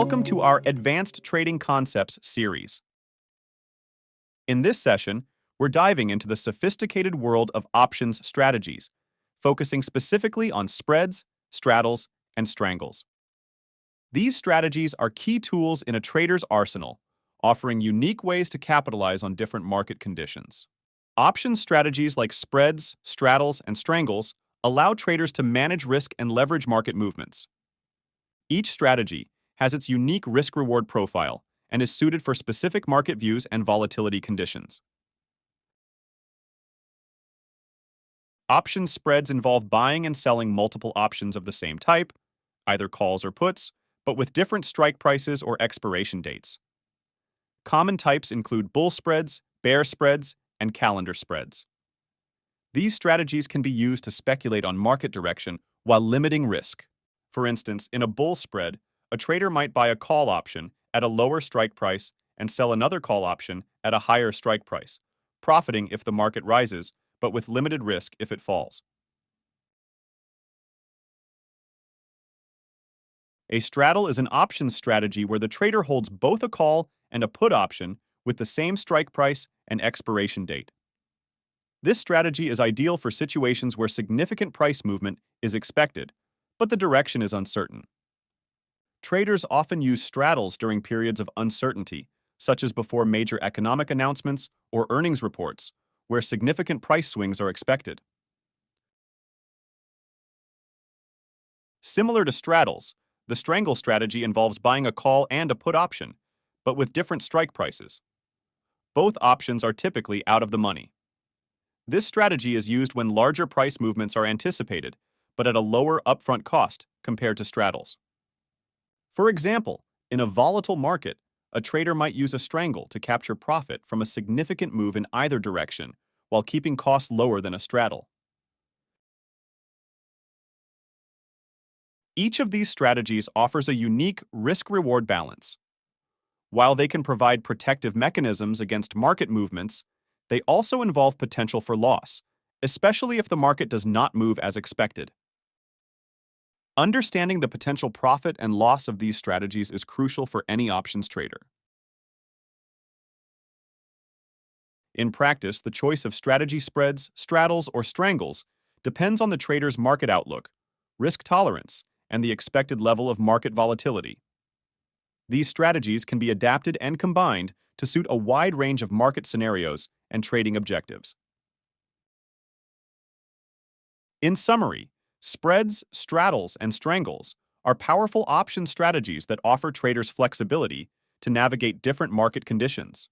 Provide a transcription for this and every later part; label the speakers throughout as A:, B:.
A: Welcome to our Advanced Trading Concepts series. In this session, we're diving into the sophisticated world of options strategies, focusing specifically on spreads, straddles, and strangles. These strategies are key tools in a trader's arsenal, offering unique ways to capitalize on different market conditions. Options strategies like spreads, straddles, and strangles allow traders to manage risk and leverage market movements. Each strategy has its unique risk-reward profile and is suited for specific market views and volatility conditions. Options spreads involve buying and selling multiple options of the same type, either calls or puts, but with different strike prices or expiration dates. Common types include bull spreads, bear spreads, and calendar spreads. These strategies can be used to speculate on market direction while limiting risk. For instance, in a bull spread, a trader might buy a call option at a lower strike price and sell another call option at a higher strike price, profiting if the market rises, but with limited risk if it falls. A straddle is an options strategy where the trader holds both a call and a put option with the same strike price and expiration date. This strategy is ideal for situations where significant price movement is expected, but the direction is uncertain. Traders often use straddles during periods of uncertainty, such as before major economic announcements or earnings reports, where significant price swings are expected. Similar to straddles, the strangle strategy involves buying a call and a put option, but with different strike prices. Both options are typically out of the money. This strategy is used when larger price movements are anticipated, but at a lower upfront cost compared to straddles. For example, in a volatile market, a trader might use a strangle to capture profit from a significant move in either direction while keeping costs lower than a straddle. Each of these strategies offers a unique risk-reward balance. While they can provide protective mechanisms against market movements, they also involve potential for loss, especially if the market does not move as expected. Understanding the potential profit and loss of these strategies is crucial for any options trader. In practice, the choice of strategy spreads, straddles, or strangles depends on the trader's market outlook, risk tolerance, and the expected level of market volatility. These strategies can be adapted and combined to suit a wide range of market scenarios and trading objectives. In summary, spreads, straddles, and strangles are powerful option strategies that offer traders flexibility to navigate different market conditions.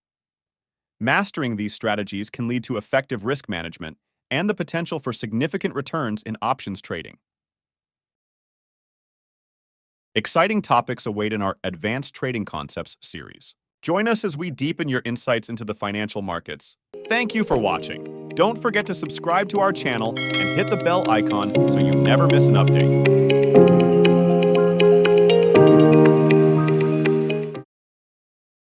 A: Mastering these strategies can lead to effective risk management and the potential for significant returns in options trading. Exciting topics await in our Advanced Trading Concepts series. Join us as we deepen your insights into the financial markets. Thank you for watching. Don't forget to subscribe to our channel and hit the bell icon so you never miss an update.